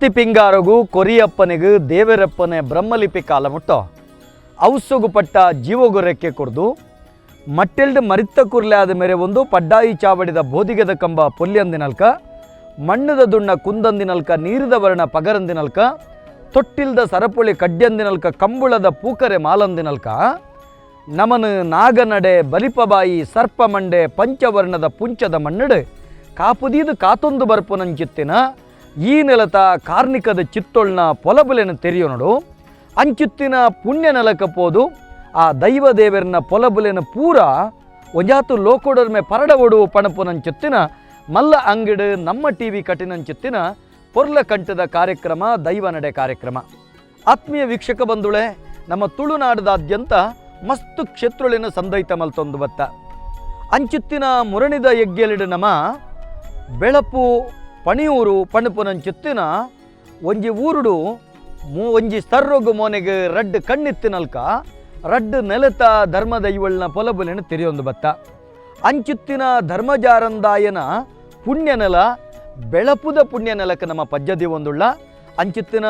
ಕೊರ್ತಿ ಪಿಂಗಾರಗು ಕೊರಿಯಪ್ಪನಿಗೂ ದೇವರಪ್ಪನೆ ಬ್ರಹ್ಮಲಿಪಿ ಕಾಲ ಮುಟ್ಟೋ ಔಸಗು ಪಟ್ಟ ಜೀವಗು ರೆಕ್ಕೆ ಕುಡ್ದು ಮಟ್ಟೆಲ್ಡ್ ಮರಿತ್ತ ಕುರ್ಲೆ ಆದ ಮೇರೆ ಒಂದು ಪಡ್ಡಾಯಿ ಚಾವಡಿದ ಬೋದಿಗೆದ ಕಂಬ ಪೊಲ್ಯಂದಿನಲ್ಕ ಮಣ್ಣದ ದುಣ್ಣ ಕುಂದಂದಿನಲ್ಕ ನೀರಿದ ವರ್ಣ ಪಗರಂದಿನಲ್ಕ ತೊಟ್ಟಿಲ್ದ ಸರಪುಳಿ ಕಡ್ಯಂದಿನಲ್ಕ ಕಂಬುಳದ ಪೂಕರೆ ಮಾಲಂದಿನಲ್ಕ ನಮನು ನಾಗನಡೆ ಬಲಿಪಬಾಯಿ ಸರ್ಪಮಂಡೆ ಪಂಚವರ್ಣದ ಪುಂಚದ ಮಣ್ಣಡೆ ಕಾಪುದೀದು ಕಾತೊಂದು ಬರ್ಪುನಂಚಿತ್ತಿನ ಈ ನೆಲತ ಕಾರ್ಣಿಕದ ಚಿತ್ತೊಳ್ನ ಪೊಲಬುಲೆನ ತೆರೆಯೋನಡು ಅಂಚಿತ್ತಿನ ಪುಣ್ಯ ನೆಲకపోదు ಆ ದೈವ ದೇವರನ್ನ ಪೊಲಬುಲೆನ ಪೂರ ಒಂಜಾತು ಲೋಕೋಡರ್ಮೆ ಪರಡವಡು ಪಣಪುನಂಚಿತ್ತಿನ ಮಲ್ಲ ಅಂಗಡಿ ನಮ್ಮ ಟಿವಿ ಕಟಿನಂಚಿತ್ತಿನ ಪೊರ್ಲ ಕಂಠದ ಕಾರ್ಯಕ್ರಮ ದೈವ ನಡೆ ಕಾರ್ಯಕ್ರಮ. ಆತ್ಮೀಯ ವೀಕ್ಷಕ ಬಂಧುಳೆ, ನಮ್ಮ ತುಳುನಾಡದಾದ್ಯಂತ ಮಸ್ತು ಕ್ಷೇತ್ರಳಿನ ಸಂದೈತ ಮಲ್ತೊಂದು ಬತ್ತ ಅಂಚಿತ್ತಿನ ಮುರಣಿದ ಯಗ್ಗೆಲಿಡು ನಮ ಬೆಳಪು ಪಣಿಯೂರು ಪಣಪುನಂಚಿತ್ತಿನ ಒಂಜಿ ಊರುಡು ಒಂಜಿ ಸರ್ರೊಗು ಮೋನೆಗೆ ರಡ್ಡ್ ಕಣ್ಣಿತ್ತಿನಲ್ಕ ರಡ್ಡ್ ನೆಲತ ಧರ್ಮದೈವಳ್ನ ಪೊಲಬುಲೆನ ತೆರೆಯೊಂದು ಬತ್ತ ಅಂಚಿತ್ತಿನ ಧರ್ಮಜಾರಂದಾಯನ ಪುಣ್ಯ ನೆಲ ಬೆಳಪುದ ಪುಣ್ಯ ನೆಲಕ್ಕೆ ನಮ್ಮ ಪಜ್ಜದಿ ಒಂದುಳ್ಳ ಅಂಚಿತ್ತಿನ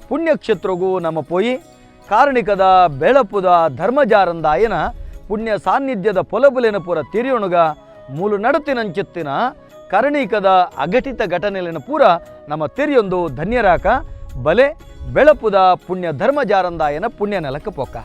ಪುಣ್ಯಕ್ಷೇತ್ರಗೂ ನಮ್ಮ ಪೋಯಿ ಕಾರ್ಣಿಕದ ಬೆಳಪುದ ಧರ್ಮಜಾರಂದಾಯನ ಪುಣ್ಯ ಸಾನ್ನಿಧ್ಯದ ಪೊಲಬುಲೆನ ಪೂರ ತಿರಿಯೊಣಗ ಮೂಲು ನಡತಿನಂಚಿತ್ತಿನ ಕರ್ಣಿಕದ ಅಘಟಿತ ಘಟನೆಲಿನ ಪೂರ ನಮ್ಮ ತೆರಿಯೊಂದು ಧನ್ಯರಾಕ ಬಲೆ ಬೆಳಪುದ ಪುಣ್ಯ ಧರ್ಮಜಾರಂದಾಯನ ಪುಣ್ಯ ನೆಲಕ್ಕೆ ಪೊಕ್ಕ.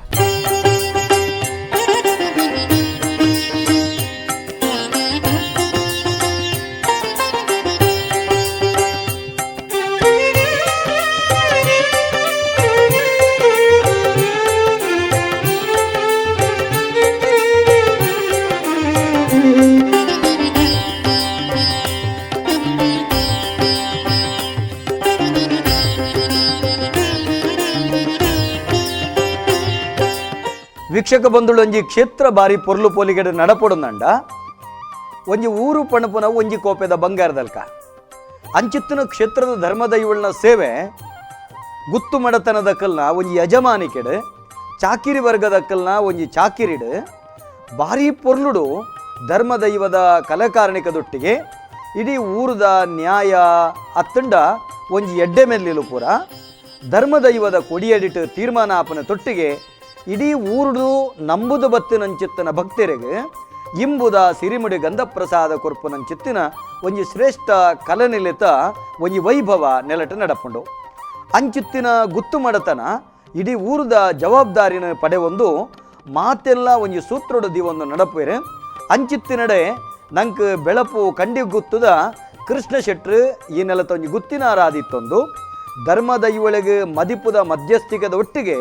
ವೀಕ್ಷಕ ಬಂಧುಳು ಒಂಜಿ ಕ್ಷೇತ್ರ ಬಾರಿ ಪೊರ್ಲು ಪೋಲಿಗೆಡೆ ನಡಪೊಡಂದಂಡ ಒಂಜಿ ಊರು ಪಣಪುನ ಒಂಜಿ ಕೋಪೆದ ಬಂಗಾರದಲ್ಕ ಅಂಚಿತ್ತಿನ ಕ್ಷೇತ್ರದ ಧರ್ಮದೈವಳ್ನ ಸೇವೆ ಗುತ್ತು ಮಡತನದಕ್ಕಲ್ನ ಒಂಜಿ ಯಜಮಾನಿಕೆಡು ಚಾಕಿರಿ ವರ್ಗದಕ್ಕಲ್ನ ಒಂಜಿ ಚಾಕಿರಿಡು ಭಾರಿ ಪೊರ್ಲುಡು ಧರ್ಮದೈವದ ಕಲಕಾರಣಿಕದೊಟ್ಟಿಗೆ ಇಡೀ ಊರದ ನ್ಯಾಯ ಅತ್ತಂಡ ಒಂಜಿ ಎಡ್ಡೆ ಮೆಲ್ಲಿಲು ಪೂರ ಧರ್ಮದೈವದ ಕೊಡಿಯಡಿಟ್ಟು ತೀರ್ಮಾನ ಆಪನ ತೊಟ್ಟಿಗೆ ಇಡೀ ಊರುಡು ನಂಬುದು ಬತ್ತಿನಂಚಿತ್ತಿನ ಭಕ್ತರಿಗೆ ಇಂಬುದ ಸಿರಿಮುಡಿ ಗಂಧಪ್ರಸಾದ ಕೊರ್ಪುನಂಚಿತ್ತಿನ ಒಂಜಿ ಶ್ರೇಷ್ಠ ಕಲನಿಲಿತ ಒಂಜಿ ವೈಭವ ನೆಲಟ ನಡಪುಂಡು ಅಂಚಿತ್ತಿನ ಗುತ್ತು ಮಡತನ ಇಡೀ ಊರದ ಜವಾಬ್ದಾರಿನ ಪಡೆವೊಂದು ಮಾತೆಲ್ಲ ಒಂಜಿ ಸೂತ್ರೊಡು ದಿವೊಂದು ನಡಪುವೆರೆ ಅಂಚಿತ್ತಿನಡೆ ನಂಗೆ ಬೆಳಪು ಕಂಡಿ ಗುತ್ತುದ ಕೃಷ್ಣ ಶೆಟ್ರು ಈ ನೆಲತ ಒಂಜಿ ಗುತ್ತಿನಾರಾದಿತ್ತೊಂದು ಧರ್ಮದೈವಳಿಗೆ ಮದಿಪುದ ಮಧ್ಯಸ್ಥಿಕದ ಒಟ್ಟಿಗೆ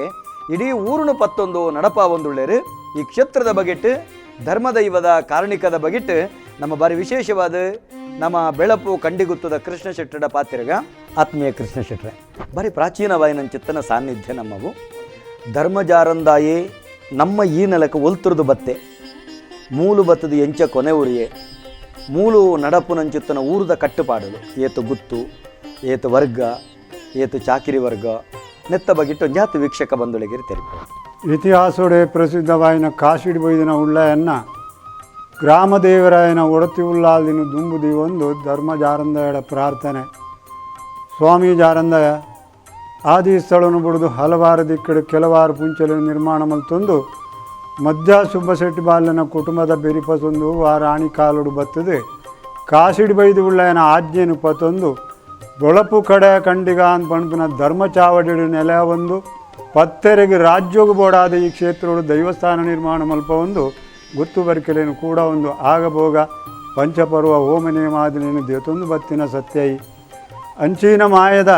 ಇಡೀ ಊರುನು ಪತ್ತೊಂದು ನಡಪ ಒಂದುಳ್ಳೇರು ಈ ಕ್ಷೇತ್ರದ ಬಗೆಟ್ಟು ಧರ್ಮದೈವದ ಕಾರ್ಣಿಕದ ಬಗೆಟ್ಟು ನಮ್ಮ ಬಾರಿ ವಿಶೇಷವಾದ ನಮ್ಮ ಬೆಳಪು ಕಂಡಿಗುತ್ತದ ಕೃಷ್ಣ ಶೆಟ್ಟರ ಪಾತ್ರೆಗ ಆತ್ಮೀಯ ಕೃಷ್ಣ ಶೆಟ್ರೆ ಬಾರಿ ಪ್ರಾಚೀನವಾಯಿನ ಚಿತ್ತನ ಸಾನ್ನಿಧ್ಯ ನಮ್ಮವು ಧರ್ಮಜಾರಂದಾಯೇ ನಮ್ಮ ಈ ನೆಲಕ್ಕೆ ಒಲ್ತುರ್ದು ಬತ್ತೆ ಮೂಲು ಬತ್ತದ ಎಂಚ ಕೊನೆ ಊರಿಯೇ ಮೂಲು ನಡಪು ನಂಚಿತ್ತನ ಊರದ ಕಟ್ಟುಪಾಡಲು ಏತು ಗುತ್ತು ಏತು ವರ್ಗ ಏತು ಚಾಕಿರಿ ವರ್ಗ ನೆತ್ತ ಬಗಿಟ್ಟು ಜಾತಿ ವೀಕ್ಷಕ ಬಂಧುಳಿಗೆ ತೆರಪು ಇತಿಹಾಸೋಡೆ ಪ್ರಸಿದ್ಧವಾಯಿನ ಕಾಶಿಡಿ ಬೈದಿನ ಉಳ್ಳಯನ್ನ ಗ್ರಾಮದೇವರಾಯನ ಒಡತಿ ಉಳ್ಳಾದಿನ ದುಂಬುದಿ ಒಂದು ಧರ್ಮಜಾರಂದಯಡ ಪ್ರಾರ್ಥನೆ. ಸ್ವಾಮಿ ಜಾರಂದಯ ಆದಿ ಸ್ಥಳನು ಬಿಡುದು ಹಲವಾರು ದಿಕ್ಕಡು ಕೆಲವಾರು ಪುಂಚಲು ನಿರ್ಮಾಣ ಮಲ್ತೊಂದು ಮಧ್ಯ ಸುಬ್ಬಶೆಟ್ಟಿ ಬಾಲ್ಯನ ಕುಟುಂಬದ ಬೆರಿಪಸೊಂದು ಆ ರಾಣಿ ಕಾಲುಡು ಬತ್ತದೆ ಕಾಶಿಡಿ ಬೈದು ಉಳ್ಳಯನ ಆಜ್ಞೆನು ಪತ್ತೊಂದು ಬೆಳಪು ಕಡೆ ಕಂಡಿಗಾನ್ ಪಣಪಿನ ಧರ್ಮ ಚಾವಡಿಡು ನೆಲೆ ಒಂದು ಪತ್ತೆರೆಗೆ ರಾಜ್ಯೋಗು ಬೋಡಾದ ಈ ಕ್ಷೇತ್ರಗಳು ದೈವಸ್ಥಾನ ನಿರ್ಮಾಣ ಮಲ್ಪ ಒಂದು ಗುತ್ತು ಬರಿಕೆಲೇನು ಕೂಡ ಒಂದು ಆಗಭೋಗ ಪಂಚಪರ್ವ ಹೋಮ ನೇಮಾದಿನೇನು ದೇತೊಂದು ಬತ್ತಿನ ಸತ್ಯೈ ಅಂಚಿನ ಮಾಯದ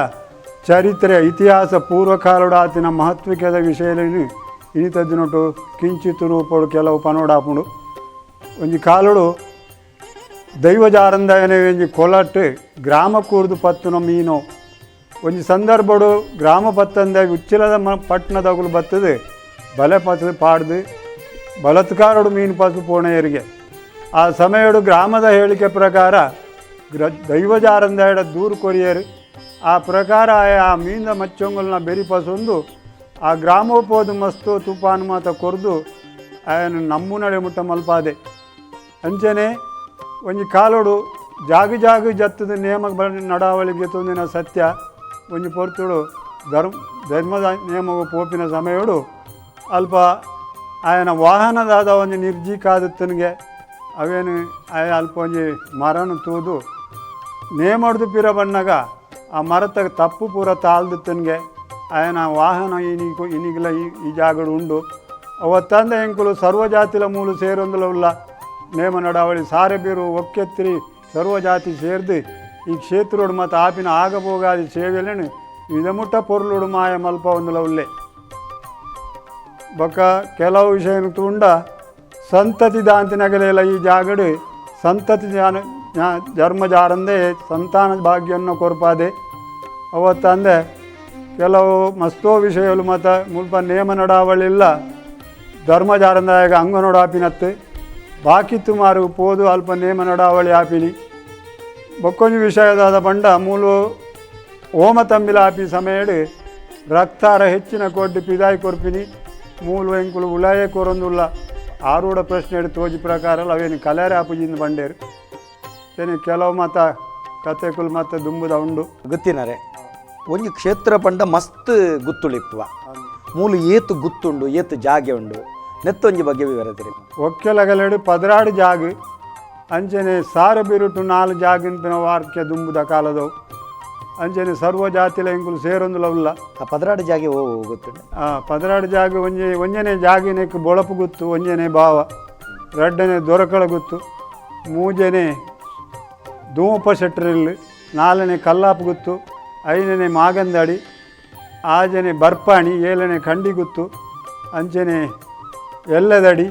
ಚರಿತ್ರೆ ಇತಿಹಾಸ ಪೂರ್ವಕಾಲುಡಾತಿನ ಮಹತ್ವಿಕದ ವಿಷಯಲೇನು ಇನಿತದ್ದಿನೊಟ್ಟು ಕಿಂಚಿತ್ತು ರೂಪಡು ಕೆಲವು ಪನೋಡಾಪುಡು ಒಂಜಿ ಕಾಲುಡು ದೈವಜಾರಂದಯನೆ ಒಂಜಿ ಕೊಲಟ್ಟು ಗ್ರಾಮ ಕೂರ್ದು ಪತ್ತುನ ಮೀನು ಒಂಜಿ ಸಂದರ್ಭಡು ಗ್ರಾಮ ಪತ್ತಂದ ಉಚ್ಚಿಲದ ಪಟ್ಟಣದಗುಲು ಬತ್ತದು ಬಲೆ ಪತ್ತು ಪಾಡ್ದು ಬಲತ್ಕಾರಡು ಮೀನು ಪಸು ಪೋಣೆಯರಿಗೆ ಆ ಸಮಯಡು ಗ್ರಾಮದ ಹೇಳಿಕೆ ಪ್ರಕಾರ ದೈವಜಾರಂದಯಡ ದೂರು ಕೊರಿಯರು ಆ ಪ್ರಕಾರ ಆ ಮೀನ ಮಚ್ಚೊಂಗಲ್ನ ಬೆರಿಪಸೊಂದು ಆ ಗ್ರಾಮೋಪೋದು ಮಸ್ತು ತುಫಾನು ಮಾತ ಕೊರ್ದು ಆಯನ ನಮ್ಮುನಡೆ ಮುಟ್ಟ ಮಲ್ಪಾದೆ ಅಂಚನೆ ಒಂಜಿ ಕಾಲೋಡು ಜಾಗಿ ಜಾಗಿ ಜತ್ತದ ನೇಮ ನಡಾವಳಿಗೆ ತೊಂದಿನ ಸತ್ಯ ಒಂಜಿ ಪೊರ್ತುಡು ಧರ್ಮದ ನೇಮಗು ಪೋಪಿನ ಸಮಯಡು ಅಲ್ಪ ಆಯನ ವಾಹನದಾದ ಒಂದು ನಿರ್ಜೀಕಾದತ್ತನಿಗೆ ಅವೇನು ಆಯ ಅಲ್ಪ ಒಂಜಿ ಮರನು ತೂದು ನೇಮಡ್ದು ಪಿರ ಬಣ್ಣಗ ಆ ಮರತ ತಪ್ಪು ಪೂರ ತಾಳ್ದತ್ತನಿಗೆ ಆಯನ ವಾಹನ ಇನಿಗಿಲ್ಲ ಈ ಜಾಗಡು ಉಂಡು ಅವತ್ತಂದ ಎಂಕುಲು ಸರ್ವಜಾತಿಲ ಮೂಲು ಸೇರೊಂದುಲ ನೇಮ ನಡಾವಳಿ ಸಾರೆ ಬೀರು ಒಕ್ಕೆತ್ತಿರಿ ಸರ್ವಜಾತಿ ಸೇರ್ದು ಈ ಕ್ಷೇತ್ರೋಡು ಮತ್ತು ಆಪಿನ ಆಗಬೋಗಾದಿ ಸೇವೆಲೇನು ಇದಮುಟ್ಟ ಪೊರ್ಲುಡು ಮಾಯ ಮಲ್ಪ ಒಂದುಲ ಉಲ್ಲೆ ಬೊಕ್ಕ ಕೆಲವು ವಿಷಯ ತುಂಡ ಸಂತತಿ ದಾಂತಿನಗಲೆಲ್ಲ ಈ ಜಾಗಡು ಸಂತತಿ ಜನ್ಮ ಜಾರಂದೇ ಸಂತಾನ ಭಾಗ್ಯವನ್ನು ಕೊರ್ಪಾದೆ ಅವತ್ತಂದೆ ಕೆಲವು ಮಸ್ತೋ ವಿಷಯಗಳು ಮತ್ತು ಮುಲ್ಪ ನೇಮ ನಡಾವಳಿಲ್ಲ ಧರ್ಮ ಜಾರಂದಾಯಾಗ ಅಂಗನೋಡು ಆಪಿನತ್ತು ಬಾಕಿತ್ತು ಮಾರು ಪೋದು ಅಲ್ಪ ನೇಮ ನಡಾವಳಿ ಆಪಿನಿ ಬೊಕ್ಕೊಂಜಿ ವಿಷಯದಾದ ಬಂಡ ಮೂಲು ಓಮ ತಂಬಿಲ ಆಪಿ ಸಮಯಡು ರಕ್ತಾರ ಹೆಚ್ಚಿನ ಕೊಡ್ಡು ಪಿದಾಯಿ ಕೊರ್ಪಿನಿ ಮೂಲು ಎಂಕುಲು ಉಳಾಯೇ ಕೊರೊಂದುಲ್ಲ ಆರೂಢ ಪ್ರಶ್ನೆ ಹಿಡಿದು ತೋಜಿ ಪ್ರಕಾರ ಅವೇನು ಕಲೆರೆ ಆಪುಜಿಂದ ಬಂಡೇರು ಏನೇ ಕೆಲವು ಮತ ಕಥೆಕುಲು ಮತ್ತು ದುಂಬುದ ಉಂಡು ಗೊತ್ತಿನರೆ ಒಂಜಿ ಕ್ಷೇತ್ರ ಪಂಡ ಮಸ್ತ್ ಗುತ್ತುಳಿಪ್ಪುವ ಮೂಲು ಏತು ಗುತ್ತುಂಡು ಏತು ಜಾಗೆ ಉಂಡು ನೆತ್ತೊಂಜಿ ಬಗ್ಗೆ ವಿವರತಿರಿ ಒಕ್ಕೆಲಗಲೆಡು ಪದರಾಡು ಜಾಗ ಅಂಚನೆ ಸಾರ ಬಿರುಟು 4 ಜಾಗಿನ ವಾರ್ಕ್ಯ ದುಂಬುದ ಕಾಲದವು ಅಂಚನೆ ಸರ್ವ ಜಾತಿಲ ಎಂಕುಲು ಸೇರೊಂದುಲ ಉಲ್ಲ ಆ ಪದರಾಡು ಜಾಗೆ ಗೊತ್ತುಂಡು ಪದರಾಡು ಜಾಗ ಒಂಜನೆ ಜಾಗಿನಕ್ಕೆ ಬೊಳಪು ಗುತ್ತು ಒಂಜನೆ ಭಾವ ರಡ್ಡನೆ ದೊರಕಳ ಗುತ್ತು ಮೂಜನೆ ಧೂಮಪ ಶೆಟ್ರಿಲ್ಲು 4ನೇ ಕಲ್ಲಾಪು ಗುತ್ತು 5ನೇ ಮಾಗಂದಾಡಿ 6ನೇ ಬರ್ಪಾಣಿ 7ನೇ ಖಂಡಿಗುತ್ತು ಅಂಚನೆ ಎಲ್ಲದಡಿ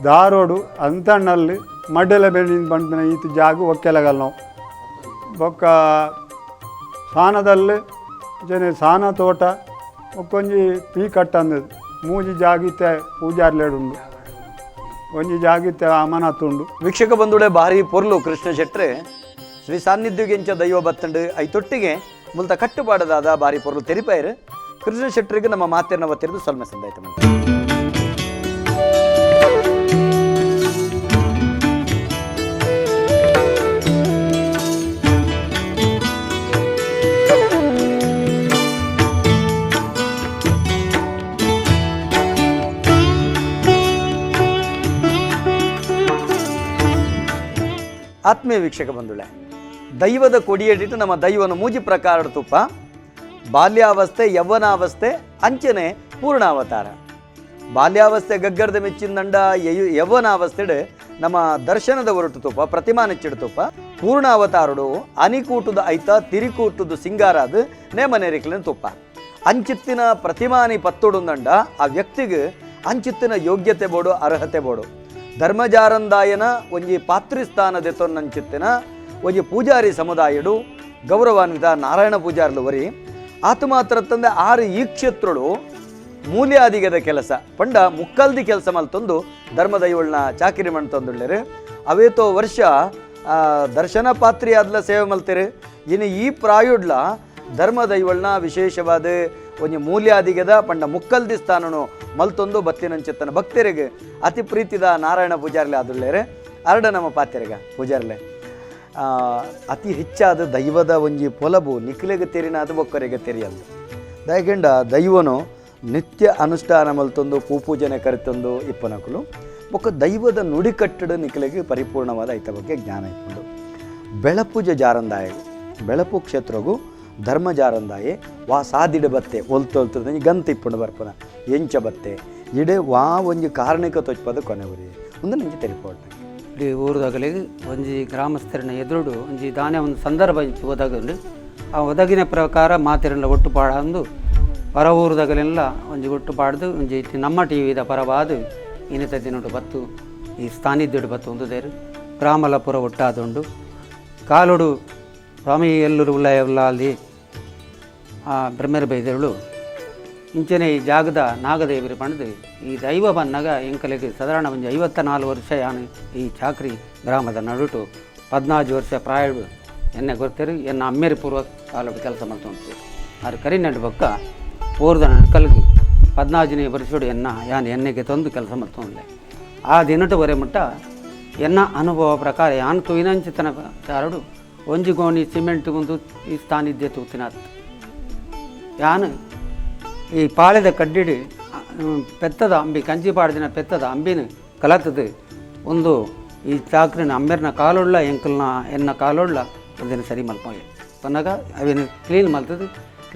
ದಾರೋಡು ಅಂತಣ್ಣಲ್ಲಿ ಮಡ್ಡೆಲ ಬೆಳ್ಳಿನ ಬಂದಿನ ಈತ ಜಾಗ ಒಕ್ಕೆಲಗಲ್ ನಾವು ಬೊಕ್ಕ ಸಾನದಲ್ಲಿ ಜನ ಸಾನ ತೋಟ ಒಕ್ಕೊಂಜಿ ಪೀ ಕಟ್ಟಂದದು ಮೂಜಿ ಜಾಗಿತ್ತೆ ಪೂಜಾರ್ಲೇಡುಂಡು ಒಂಜಿ ಜಾಗಿತ್ತೆ ಅಮನತ್ತುಂಡು ವೀಕ್ಷಕ ಬಂಧುಳೆ ಭಾರಿ ಪೊರ್ಲು ಕೃಷ್ಣ ಶೆಟ್ರೆ ಶ್ರೀ ಸಾನ್ನಿಧ್ಯಗೆಂಚ ದೈವ ಬತ್ತಂಡು ಐತೊಟ್ಟಿಗೆ ಮುಲ್ತ ಕಟ್ಟುಪಾಡದಾದ ಭಾರಿ ಪೊರ್ಲು ತೆರಿಪಾಯಿರು ಕೃಷ್ಣ ಶೆಟ್ಟರಿಗೆ ನಮ್ಮ ಮಾತೇನ ಒತ್ತಿರಿದು ಸೊಲ್ಮೆ ಸಂದಾಯ್ತ ಮಾಡಿ ಆತ್ಮೀಯ ವೀಕ್ಷಕ ಬಂಧುಳೆ ದೈವದ ಕೊಡಿಯಡಿಟ್ಟು ನಮ್ಮ ದೈವನ ಮೂಜಿ ಪ್ರಕಾರದ ತುಪ್ಪ ಬಾಲ್ಯಾವಸ್ಥೆ ಯೌವನಾವಸ್ಥೆ ಅಂಚನೆ ಪೂರ್ಣಾವತಾರ ಬಾಲ್ಯಾವಸ್ಥೆ ಗಗ್ಗರದ ಮೆಚ್ಚಿಂದಂಡ ಯೌವನಾವಸ್ಥೆಡು ನಮ್ಮ ದರ್ಶನದ ಹೊರಟು ತುಪ್ಪ ಪ್ರತಿಮಾ ನೆಚ್ಚಿಡು ತುಪ್ಪ ಪೂರ್ಣಾವತಾರಡು ಅನಿಕೂಟದ ಐತ ತಿರಿಕೂಟದ ಸಿಂಗಾರಾದ ನೇಮನೇರಿಕಲಿನ ತುಪ್ಪ ಅಂಚಿತ್ತಿನ ಪ್ರತಿಮಾನಿ ಪತ್ತೊಡುಂದಂಡ ಆ ವ್ಯಕ್ತಿಗೆ ಅಂಚಿತ್ತಿನ ಯೋಗ್ಯತೆ ಬೋಡು ಅರ್ಹತೆ ಬೋಡು ಧರ್ಮಜಾರಂದಾಯನ ಒಂಜಿ ಪಾತ್ರಿಸ್ಥಾನದೆತ್ತೊನ್ನಂಚಿತ್ತಿನ ಒಂಜಿ ಪೂಜಾರಿ ಸಮುದಾಯಡು ಗೌರವಾನ್ವಿತ ನಾರಾಯಣ ಪೂಜಾರ್ಲು ವರಿ ಆತ ಮಾತ್ರ ತಂದೆ 6 ಈ ಕ್ಷೇತ್ರಗಳು ಮೂಲ್ಯಾದಿಗದ ಕೆಲಸ ಪಂಡ ಮುಕ್ಕಲ್ದಿ ಕೆಲಸ ಮಲ್ತೊಂದು ಧರ್ಮದೈವಳನ್ನ ಚಾಕಿರಿ ಮಾಡ್ತಂದುಳ್ಳರು ಅವೇತೋ ವರ್ಷ ದರ್ಶನ ಪಾತ್ರಿ ಆದ್ಲ ಸೇವೆ ಮಲ್ತೀರಿ ಇನ್ನು ಈ ಪ್ರಾಯುಡ್ಲ ಧರ್ಮದೈವಳನ್ನ ವಿಶೇಷವಾದ ಒಂಜಿ ಮೂಲ್ಯಾದಿಗದ ಪಂಡ ಮುಕ್ಕಲ್ದಿ ಸ್ಥಾನನು ಮಲ್ತೊಂದು ಬತ್ತಿನಂಚಿತ್ತನ ಭಕ್ತರಿಗೆ ಅತಿ ಪ್ರೀತಿದ ನಾರಾಯಣ ಪೂಜಾರ್ಲೆ ಆದುಳ್ಳೇರೆ ಅರಡ ನಮ್ಮ ಪಾತ್ಯರಿಗ ಪೂಜಾರ್ಲೆ ಅತಿ ಹೆಚ್ಚಾದ ದೈವದ ಒಂಜಿ ಪೊಲಬು ನಿಖಿಲೆಗೆ ತೆರಿನಾದ ಬೊಕ್ಕರಿಗೆ ತೆರಿಯಲ್ದು ದಯಗಂಡ ದೈವನು ನಿತ್ಯ ಅನುಷ್ಠಾನ ಮಲ್ತೊಂದು ಪೂಪೂಜನೆ ಕರೆತಂದು ಇಪ್ಪನಕಲು ಬೊಕ್ಕ ದೈವದ ನುಡಿಕಟ್ಟಡು ನಿಖಿಲೆಗೆ ಪರಿಪೂರ್ಣವಾದ ಐತ ಬಗ್ಗೆ ಜ್ಞಾನ ಇಪ್ಪುಂಡು ಬೆಳಪೂಜೆ ಜಾರಂದಾಯ ಬೆಳಪು ಕ್ಷೇತ್ರಗೂ ಧರ್ಮ ಜಾರಂದಾಯೆ ವಾ ಸಾದಿಡ ಬತ್ತೆ ಒಲ್ತೊಲ್ತದ ಗಂತ ಇಪ್ಪುಂಡು ಬರ್ಪನ ಎಂಚ ಬತ್ತೆ ಇಡೆ ವಾ ಒಂಜಿ ಕಾರಣಿಕ ತೊಚ್ಪದ ಕೊನೆವರಿ ಒಂದು ನಿಂಗೆ ತೆರಿಪೋಡ್ನೆ ಇಡೀ ಊರದಾಗಲಿಗೆ ಒಂಜಿ ಗ್ರಾಮಸ್ಥರನ್ನ ಎದುರುಡು ಒಂಜಿ ದಾನೆ ಒಂದು ಸಂದರ್ಭ ಒದಗಂಡು ಆ ಒದಗಿನ ಪ್ರಕಾರ ಮಾತಿರಲ್ಲ ಒಟ್ಟುಪಾಡ ಅಂದು ಹೊರ ಊರದಾಗಲೆಲ್ಲ ಒಂಜಿ ಒಟ್ಟುಪಾಡ್ದು ಒಂಜಿ ನಮ್ಮ ಟಿ ವಿದ ಪರವಾದು ಇನ್ನಿತ ದಿನೋಡು ಬತ್ತು ಈ ಸ್ಥಾನಿದ್ಯಡು ಬತ್ತು ಒಂದುದೇರು ಗ್ರಾಮಲ ಪುರ ಒಟ್ಟಾದುಂಡು ಕಾಲುಡು ಸ್ವಾಮಿ ಎಲ್ಲರೂ ಉಲ್ಲ ಅಲ್ಲಿ ಆ ಬ್ರಹ್ಮರ ಬೈದಳು ಇಂಚನೆ ಈ ಜಾಗದ ನಾಗದೇವರಿ ಪಣದು ಈ ದೈವ ಬನ್ನಾಗ ಎಂಕಲಿಗೆ ಸಾಧಾರಣ ಒಂದು 54 ವರ್ಷ ಯಾನು ಈ ಚಾಕ್ರಿ ಗ್ರಾಮದ ನಡುಟು 14 ವರ್ಷ ಪ್ರಾಯಡು ಎಣ್ಣೆ ಗೊತ್ತೇರು ಎನ್ನ ಅಮ್ಮೇರಿ ಪೂರ್ವ ಕಾಲದ ಕೆಲಸ ಮಾಡ್ತು ಅದು ಕರಿ ನಡ್ಬಕ್ಕ ಊರ್ದ ನಡ್ಕಲ್ಗೆ 14ನೇ ವರ್ಷೋಡು ಎಣ್ಣೆಗೆ ತಂದು ಕೆಲಸ ಮಾಡ್ತೊಂಡೆ ಆ ದಿನಟವರೆ ಮುಟ್ಟ ಎನ್ನ ಅನುಭವ ಪ್ರಕಾರ ಯಾನು ತುಯಿನಂಚಿತನ ಚಾರಡು ಒಂಜಿ ಗೋಣಿ ಸಿಮೆಂಟ್ ಒಂದು ಈ ಸ್ಥಾನಿದ್ಯ ತೂತಿನ ಯಾನು ಈ ಪಾಳೆದ ಕಡ್ಡಿಡಿ ಪೆತ್ತದ ಅಂಬಿ ಕಂಚಿ ಪಾಡ್ದಿನ ಪೆತ್ತದ ಅಂಬಿನ ಕಲತದು ಒಂದು ಈ ಚಾಕ್ರಿನ ಅಂಬೆರ್ನ ಕಾಲುಳ್ಳ ಎಂಕಲ್ನ ಎನ್ನ ಕಾಲುಳ್ಳ ಒಂದಿನ ಸರಿ ಮಲ್ಪೋಗೆ ಪನ್ನಾಗ ಅವಿನ ಕ್ಲೀನ್ ಮಲ್ತದು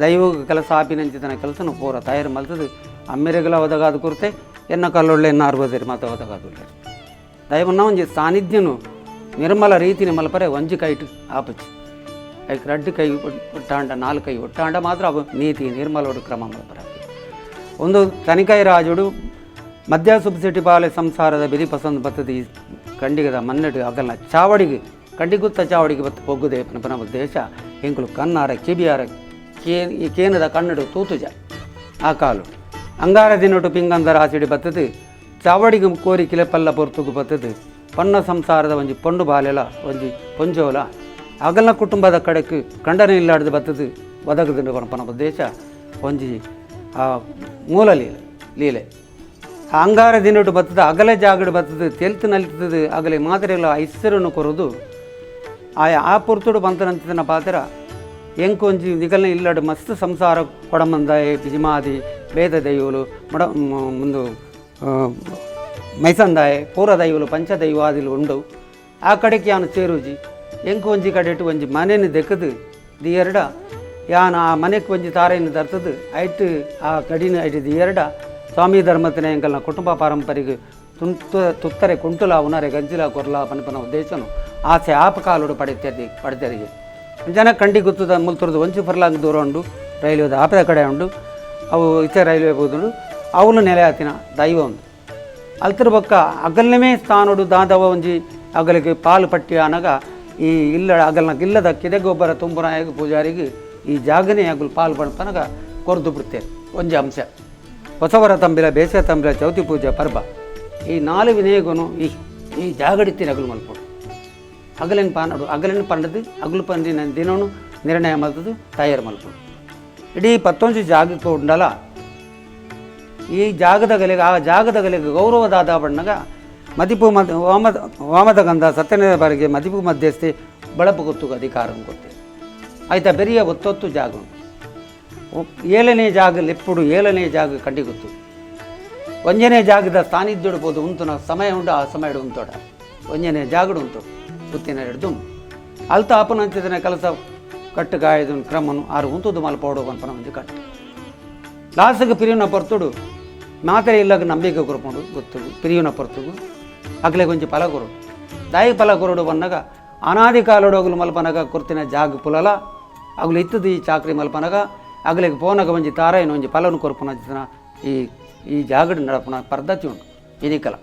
ದೈವಗ ಕೆಲಸ ಆಪಿನಂಚಿತನ ಕೆಲಸನು ಪೂರ ತಯಾರು ಮಲ್ತದು ಅಮ್ಮೆರೆಗಲ ಒದಗಾದ ಕುರ್ತೆ ಎನ್ನ ಕಾಲುಳ್ಳ ಎನ್ನ ಅರ್ಬದಿರಿ ಮಾತ ಒದಗಾದುಳ್ಳ ದೈವನ ಒಂಜಿ ಸಾನ್ನಿಧ್ಯನು ನಿರ್ಮಲ ರೀತಿನ ಮಲ್ಪರೆ ಒಂಜಿ ಕೈಟು ಆಪಚ್ಚಿ ಐಕ್ ರಡ್ಡು ಕೈ ಒಟ್ಟಾಂಡ 4 ಕೈ ಒಟ್ಟಾಂಡ ಮಾತ್ರ ಅವು ನೀತಿ ನಿರ್ಮಲೋಡು ಕ್ರಮ ಮಲ್ಪರ ಒಂದು ತನಿಖಾಯಿ ರಾಜುಡು ಮಧ್ಯ ಸುಬ್ಸಿಟಿ ಪಾಲೆ ಸಂಸಾರದ ಬಿರಿ ಪಸಂದ್ ಬತ್ತದ ಈ ಕಂಡಿಗದ ಮನ್ನಡು ಅಗಲ್ನ ಚಾವಡಿಗೆ ಕಂಡಿಗುತ್ತ ಚಾವಡಿಗೆ ಬತ್ತು ಪೊಗ್ಗುದೆ ಪನಪನ ಉದ್ದೇಶ ಎಂಕುಲು ಕನ್ನಾರ ಕಿಬಿಯಾರ ಕೇನದ ಕನ್ನಡು ತೂತುಜ ಆ ಕಾಲು ಅಂಗಾರ ದಿನೊಟ್ಟು ಪಿಂಗಂದರ ಆಸಿಡಿ ಬತ್ತದು ಚಾವಡಿಗೆ ಕೋರಿ ಕಿಲೆಪಲ್ಲ ಪೊರ್ತುಗು ಬತ್ತದು ಪೊನ್ನ ಸಂಸಾರದ ಒಂಜಿ ಪೊಂಡು ಬಾಲೆಲ ಒಂಜಿ ಪೊಂಜೋಲ ಅಗಲ್ನ ಕುಟುಂಬದ ಕಡೆக்கு ಕಂಡನೆ ಇಲ್ಲಾಡ್ದು ಬತ್ತದು ಒದಗದು ಪನಪನ ಉದ್ದೇಶ ಒಂಜಿ ಆ ಮೂಲ ಲೀಲೆ ಅಂಗಾರ ದಿನೊಟ್ಟು ಬತ್ತದ ಅಗಲ ಜಾಗಡು ಬತ್ತದು ತೆಲ್ತು ನಲಿತದು ಅಗಲೆ ಮಾದರಿಲ್ಲ ಐಶ್ವರ್ಯನು ಕೊರೋದು ಆ ಪೊರ್ತುಡು ಬಂತನಂತಿನ ಪಾತ್ರ ಎಂಕೊಂಜಿ ನಿಗಲ್ನ ಇಲ್ಲಡು ಮಸ್ತ್ ಸಂಸಾರ ಕೊಡಮಂದಾಯ ಬಿಜಿಮಾದಿ ಬೇದ ದೈವಲು ಮುಂದು ಮೈಸಂದಾಯ ಪೂರ ದೈವಲು ಪಂಚದೈವಾದಿಲು ಉಂಡು ಆ ಕಡೆಗೆ ಯಾನು ಸೇರುಜಿ ಎಂಕೊಂಜಿ ಕಡೆಟು ಒಂಜಿ ಮನೆಯನ್ನು ದೆಕ್ಕದು ದಿಯರಡ ಯಾನು ಆ ಮನೆಗೆ ಒಂಜಿ ತಾರೆಯನ್ನು ತರ್ತದು ಐಟು ಆ ಕಡಿನ ಐಟು ದಿಯರಡ ಸ್ವಾಮಿ ಧರ್ಮತಿನ ಎಂಕಲ್ನ ಕುಟುಂಬ ಪಾರಂಪರಿಗೆ ತುತ್ತರೆ ಕುಂಟುಲ ಉನರೆ ಗಂಜಿಲ ಕೊರ್ಲ ಪನಪನ ಉದ್ದೇಶನು ಆಸೆ ಆಪಕಾಲುಡು ಪಡೆತರಿಗೆ ಜನ ಕಂಡಿ ಗುತ್ತದ ಮುಲ್ತುರದು ಒಂಚು ಫರ್ಲಾಂಗ್ ದೂರ ಉಂಡು ರೈಲ್ವೆದ ಆಪದ ಕಡೆ ಉಂಡು ಅವು ಇತರ ರೈಲ್ವೆ ಬೋದುಂಡು ಅವನು ನೆಲೆ ಆತಿನ ದೈವ ಉಂಡು ಅಲ್ತರ ಬೊಕ್ಕ ಅಗಲ್ನಮೇ ಸ್ಥಾನೋಡು ದಾದವ ಒಂಜಿ ಅಗಲಿಗೆ ಪಾಲು ಪಟ್ಟಿ ಅನಗ ಈ ಇಲ್ಲ ಅಗಲ್ನ ಇಲ್ಲದ ಕಿದೆಗೊಬ್ಬರ ತುಂಬುನಾಯಕ ಪೂಜಾರಿಗೆ ಈ ಜಾಗನೇ ಅಗಲು ಪಾಲು ಪಣಪನಗ ಕೊರ್ದು ಬಿಡ್ತೇವೆ ಒಂಜಿ ಅಂಶ ಹೊಸವರ ತಂಬಿಲ ಬೇಸಿಗೆ ತಂಬಿಲ ಚೌತಿ ಪೂಜೆ ಪರ್ಬ ಈ 4 ವಿನಯಗೂ ಈ ಜಾಗಡಿತ್ತಿನ ಅಗಲು ಮಲ್ಪಡು ಅಗಲಿನ ಪಾನಡು ಅಗಲಿನ ಪಂಡದು ಅಗಲು ಪಂದಿನ ದಿನವೂ ನಿರ್ಣಯ ಮಲ್ತದು ತಯಾರು ಮಲ್ಪಡು ಇಡೀ 11 ಜಾಗಕ್ಕೆ ಉಂಡಲ್ಲ ಈ ಜಾಗದ ಗಲೆಗೆ ಆ ಜಾಗದ ಗಲೆಗೆ ಗೌರವದಾದ ಬಣ್ಣಗ ಮದಿಪು ವಾಮದ ಗಂಧ ಸತ್ಯನ ಬಾರಿಗೆ ಮದಿಪು ಮಧ್ಯಸ್ಥೆ ಬಳಪು ಗೊತ್ತು ಅಧಿಕಾರ ಕೊಡ್ತೇವೆ ಆಯ್ತಾ ಬೆರಿಯ ಒತ್ತೊತ್ತು ಜಾಗ ಉಂಟು 7ನೇ ಜಾಗ ಎప్పుడు 7ನೇ ಜಾಗ ಕಂಡಿಗುತ್ತು 1ನೇ ಜಾಗದ ಸಾನ್ನಿಧ್ಯ ಉಂಟು ಸಮಯ ಉಂಟು ಆ ಸಮಯ ಉಂಟೋಡ 1ನೇ ಜಾಗಡು ಉಂಟು ಗುತ್ತಿನ ಹಿಡಿದು ಅಲ್ತ ಅಪನಂಚಿನ ಕೆಲಸ ಕಟ್ಟು ಗಾಯದ ಕ್ರಮನು ಆರು ಉಂಟುದು ಮಲ್ಪೋಡು ಅನ್ಪನ ಒಂದು ಕಟ್ಟು ಲಾಸ್ಗೆ ಪಿರಿಯುನ ಪೊರ್ತುಡು ಮಾತ್ರೆ ಇಲ್ಲಾಗ ನಂಬಿಕೆ ಕೊರ್ಕೊಂಡು ಗೊತ್ತು ಪಿರಿಯುನ ಪೊರ್ತುಗು ಅಗಲೆ ಕೊಂಚ ಫಲ ಕೊರು ದಾಯಿ ಫಲ ಕೊರಡು ಬನ್ನಾಗ ಅನಾದಿ ಕಾಲೋಡು ಅಗಲು ಮಲ್ಪನಗ ಕೊರ್ತಿನ ಜಾಗ ಪುಲಲ ಅಗಲು ಇತ್ತದು ಈ ಚಾಕ್ರಿ ಮಲ್ಪನಗ ಅಗಲಿಗೆ ಪೋನಾಗ ಒಂಜಿ ತಾರಾಯಿನ ಒಂಜಿ ಫಲವನ್ನು ಕೊರ್ಪುನ ಈ ಜಾಗಡ್ ನಡಪುನ ಪದ್ಧತಿ ಉಂಟು ಇನಿಕಲ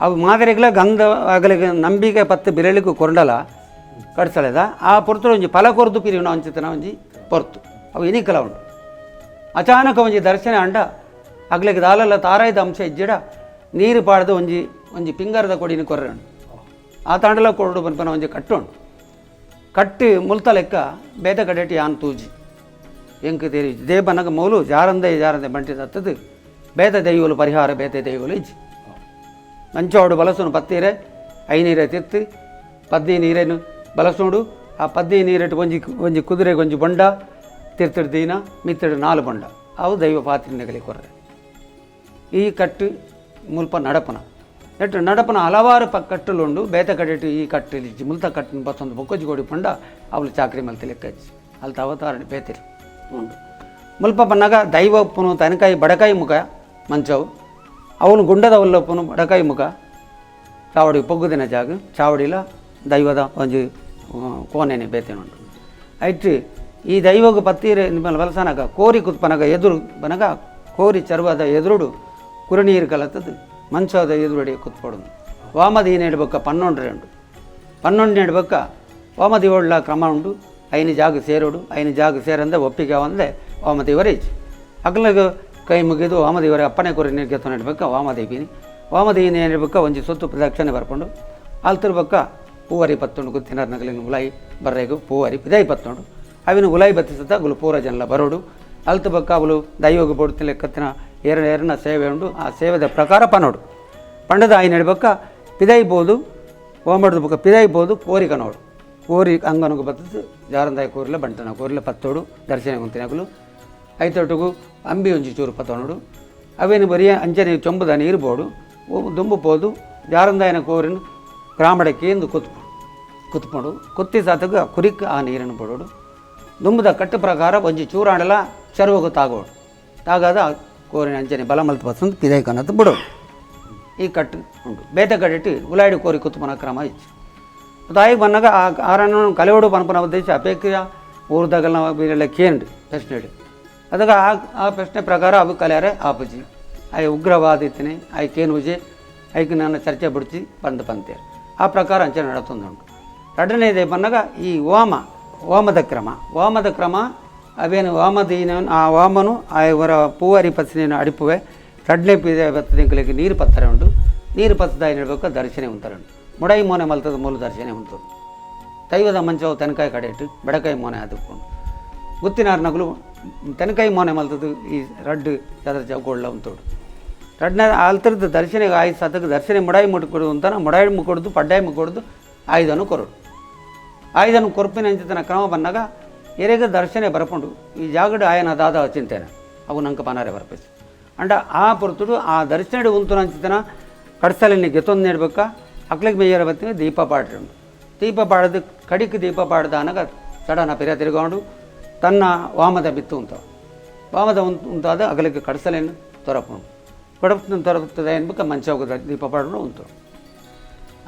ಅವು ಮಾದರಿಗಳ ಗಂಧ ಅಗಲಿಗೆ ನಂಬಿಕೆ 10 ಬಿರಳಿಗೂ ಕೊರಂಡಲ ಕಟ್ಸಳೆದ ಆ ಪೊರ್ತುಡು ಒಂಜಿ ಫಲ ಕೊರ್ದು ಪಿರಿಯುನ ಒಂಚಿತನ ಒಂಜಿ ಪೊರ್ತು ಅವು ಇನಿಕಲ ಉಂಟು ಅಚಾನಕ ಒಂಜಿ ದರ್ಶನ ಅಂಡ ಅಗ್ಲಿಗೆ ದಾಲಲ್ಲ ತಾರಾಯ್ದ ಅಂಶ ಇಜ್ಜಿಡ ನೀರು ಪಾಡ್ದು ಒಂಜಿ ಪಿಂಗರದ ಕೊಡಿನ ಕೊರ್ರೆ ಉಂಟು ಆ ತಾಂಡಲ ಕೊರಡು ಬನ್ಪನ ಒಂಜಿ ಕಟ್ಟು ಉಂಟು ಕಟ್ಟಿ ಮುಲ್ತ ಲೆಕ್ಕ ಬೇತ ಕಡೆಟಿ ಯಾನ್ ತೂಜಿ ಎಂಕ್ ತೇರಿ ದೇಬನಗ ಮೌಲು ಜಾರಂದೆ ಬಂಟಿ ತತ್ತದು ಬೇತ ದೈವಲು ಪರಿಹಾರ ಬೇತೆ ದೈವಲು ಇಜ್ಜಿ ಮಂಚೋಡು ಬಲಸುನು ಪತ್ತೀರೆ 5 ನೀರೆ ತಿರ್ತಿ 10 ನೀರೇನು ಬಲಸೋಡು ಆ 10 ನೀರೆಟ್ಟು ಒಂಜಿ ಕುದುರೆಗೆ ಒಂಜಿ ಬೊಂಡ ತಿರ್ತಿಡು ದೀನ ಮಿತ್ತಿಡು 4 ಬೊಂಡ ಅವು ದೈವ ಪಾತ್ರಿನಗಲಿ ಕೊರ್ರೆ ಈ ಕಟ್ಟು ಮುಲ್ಪ ನಡಪನ ನೆಟ್ಟು ನಡಪನ ಹಲವಾರು ಕಟ್ಟುಲುಂಡು ಬೇತ ಕಡೆಟು ಈ ಕಟ್ಟಲಿ ಮುಲ್ತ ಕಟ್ಟಿನ ಬತ್ತೊಂದು ಬೊಕ್ಕೊಜ್ಜಿ ಕೊಡಿ ಪಂಡ ಅವಳು ಚಾಕ್ರಿ ಮಲ್ತಿ ಲೆಕ್ಕಜ್ಜಿ ಅಲ್ತ ಅವತಾರಣೆ ಬೇತಿರಿ ಉಂಡು ಮುಲ್ಪ ಪನ್ನಾಗ ದೈವ ಒಪ್ಪುನು ತನಕಾಯಿ ಬಡಕಾಯಿ ಮುಖ ಮಂಚವು ಅವನು ಗುಂಡದ ಒಲ್ಲಪ್ಪನು ಬಡಕಾಯಿ ಮುಖ ಚಾವಡಿ ಪೊಗ್ಗುದಿನ ಜಾಗ ಚಾವಡಿಲ ದೈವದ ಒಂಜಿ ಕೋನೆನೆ ಬೇತೇನುಂಟು ಐಟ್ ಈ ದೈವಗ ಪತ್ತೀರೆ ನಿಮ್ಮಲ್ಲಿ ವಲಸನಗ ಕೋರಿ ಕುತ್ಪನಗ ಎದುರು ಬನಗ ಕೋರಿ ಚರ್ವದ ಎದುರುಡು ಕುರನೀರು ಕಲತದ್ದು ಮಂಚದ ಎದುರುಡಿ ಕುತ್ಪೊಡುದು ವಾಮದಿ ನೆಡ್ಬೇಕ 12 ಉಂಡು 12 ನೆಡ್ಬೇಕ ವಾಮದಿ ಒಳ್ಳ ಕ್ರಮ ಉಂಡು 5 ಜಾಗ ಸೇರೋಡು 5 ಜಾಗ ಸೇರಂದೆ ಒಪ್ಪಿಗೆ ಒಂದೇ ವಾಮದೇವರೇಜ್ ಅಗ್ಲಗ ಕೈ ಮುಗಿದು ವಾಮದೇವರ ಅಪ್ಪನೆ ಕೊರಿ ನಿರ್ಗತ ನೆಡ್ಬೇಕ ವಾಮದೇವಿನಿ ವಾಮದೇವಿನಿ ನೆಡ್ಬೇಕ ಒಂಜಿ ಸುತ್ತು ಪ್ರದಕ್ಷಿಣೆ ಬರ್ಕೊಂಡು ಅಲ್ತಿರ್ಬೇಕ ಪೂವರಿ 11 ಗುತ್ತಿನ ನಗಲಿನ ಉಲಾಯಿ ಬರ್ರೆಗು ಪೂವರಿ ಪಿದಾಯಿ 11 ಅವಿನ ಉಲಾಯಿ ಬತ್ತಿಸತ್ತ ಅಗುಲು ಪೂರ ಜನಲ ಬರೋಡು ಅಲ್ತು ಬಕ್ಕ ಅವಳು ದೈವಗ ಬೋಡ್ತಿ ಲೆಕ್ಕತ್ತಿನ ಎರನ ಸೇವೆ ಉಂಡು ಆ ಸೇವೆದ ಪ್ರಕಾರ ಪನೋಡು ಪಂಡದ ಆಯಿ ನಡ್ಬೇಕ ಪಿದಾಯಿಬೋದು ಓಮಡ್ದು ಬುಕ್ಕ ಪಿದಾಯಿಬೋದು ಕೋರಿಕ ನೋಡು ಕೋರಿ ಅಂಗನಗೂ ಬರ್ತದೆ ಜಾರಂದಾಯ ಕೋರಿಲ ಬಂಟನ ಕೋರಿಲ ಪತ್ತೋಡು ದರ್ಶನ ಕುಂತಿನಕಲು ಐತೊಟ್ಟಿಗೂ ಅಂಬಿ ಒಂಜಿ ಚೂರು ಪತ್ತೋಡು ಅವೇನು ಬರೀ ಅಂಚನೆ ಚೊಂಬುದ ನೀರು ಬೋಡು ದುಂಬು ಪೋದು ಜಾರಂದಾಯನ ಕೋರಿನ ಗ್ರಾಮಡಕ್ಕೇಂದು ಕುತ್ಕೊಂಡು ಕುತ್ತಿ ಸಾತಗ ಕುರಿಕ್ ಆ ನೀರನ್ನು ಬಿಡೋಡು ದುಂಬುದ ಕಟ್ಟು ಪ್ರಕಾರ ಒಂಜಿ ಚೂರಾಂಡಲ ಚರುವಗು ತಾಗೋಡು ತಾಗಾದ ಕೋರಿನ ಅಂಚನೆ ಬಲ ಮಲ್ತು ಬಸ್ಸಂದು ಪಿದೈಕನ್ನತ್ತು ಬಿಡೋಡು ಈ ಕಟ್ಟು ಉಂಟು ಬೇತೆ ಕಟ್ಟಿಟ್ಟು ಉಲಾಡಿ ಕೋರಿ ಕುತ್ತುಪನ ಕ್ರಮ ಇಚ್ಚು ತಾಯಿಗೆ ಬಂದಾಗ ಆ ಆರನ್ನು ಕಲೆಯೋಡು ಪನಪನ ಉದ್ದೇಶ ಅಪೇಕ್ಷೆಯ ಊರ್ದಾಗಲ್ಲ ಬೀರೆಲ್ಲ ಕೇಂದ್ರ ಪ್ರಶ್ನೆ ಅದಕ್ಕೆ ಆ ಪ್ರಶ್ನೆ ಪ್ರಕಾರ ಅವು ಕಲಿಯಾರೆ ಆಪುಜಿ ಆಯ್ ಉಗ್ರವಾದ ಇತ್ತನೆ ಆಯ್ ಕೇನು ಉಜೆ ಆಯ್ಕೆ ನಾನು ಚರ್ಚೆ ಬಿಡ್ತಿ ಬಂದು ಪಂತೇರು ಆ ಪ್ರಕಾರ ಅಂಚೆ ನಡತೊಂದುಂಟು ಎರಡನೇದೇ ಬಂದಾಗ ಈ ವಾಮದ ಕ್ರಮ ಅವೇನು ವಾಮದೀನ ಆ ವಾಮನು ಅವರ ಪೂವರಿ ಪಸಿನ ಅಡಿಪುವೆ ಎರಡನೇ ಪೀದೆ ಬತ್ತದಿಂಕಲಿಗೆ ನೀರು ಪತ್ತರ ಉಂಟು ನೀರು ಪತ್ತದಾಯಿ ನಡಬೇಕು ದರ್ಶನ ಉಂತಾರೆ ಉಂಟು ಮುಡೈ ಮೋನೆ ಮಲ್ತದ ಮೂಲ ದರ್ಶನ ಉಂಟು ದೈವದ ಮಂಚವು ತೆನಕಾಯಿ ಕಡೆ ಇಟ್ಟು ಬೆಡಕಾಯಿ ಮೋನೆ ಅದಕ್ಕೊಂಡು ಗುತ್ತಿನಾರು ನಗಲು ತೆನಕಾಯಿ ಮೋನೆ ಮಲ್ತದ್ದು ಈ ರಡ್ಡು ಚದ್ರ ಚೌಕೊಳ್ಳ ಉಂಟೋಡು ರಡ್ನ ಅಲ್ತರದ ದರ್ಶನಿಗೆ ಆಯ್ತು ಸತಕ್ಕೆ ದರ್ಶನ ಮುಡಾಯಿ ಮುಟ್ಕೊಡು ಅಂತಾನೆ ಮುಡಾಯಿ ಮುಕ್ಕೊಡ್ದು ಪಡ್ಡಾಯಿ ಮುಕ್ಕೊಡ್ದು ಆಯ್ದನು ಕೊರಡು ಆಯ್ದನು ಕೊರಪಿನ ಅಂಚಿತನ ಕ್ರಮ ಬಂದಾಗ ಎರೆಗೆ ದರ್ಶನ ಬರ್ಕೊಂಡು ಈ ಜಾಗಡು ಆಯನ ದಾದ ಚಿಂತೇನೆ ಅವು ನಂಗೆ ಪನಾರೆ ಬರ್ಪೇಸಿ ಅಂಡ ಆ ಪೊರ್ತುಡು ಆ ದರ್ಶನ ಉಂತು ಅಂಚಿತನ ಕಡ್ಸಲಿನ ಗೆತ್ತೊಂದು ನೀಡ್ಬೇಕಾ ಅಕ್ಲಿಗೆ ಮೇಯರ ಬತ್ತಿಗೆ ದೀಪ ಪಾಡ್ರಿ ಉಂಟು ದೀಪ ಪಾಡದು ಕಡಿಕೆ ದೀಪ ಪಾಡ್ದ ಅನ್ನಗ ಸಡನ ಪಿರ ತಿರುಗೊಂಡು ತನ್ನ ವಾಮದ ಬಿತ್ತು ವಾಮದ ಉಂಟಾದ ಅಗಲಿಗೆ ಕಡ್ಸಲೇನು ತೊರಪುಂಡು ತೊರಪುತ್ತದೆ ಅನ್ಬೇಕು ಮಂಚ ಹೋಗೋದ ದೀಪ ಪಾಡ್ರು ಉಂಟು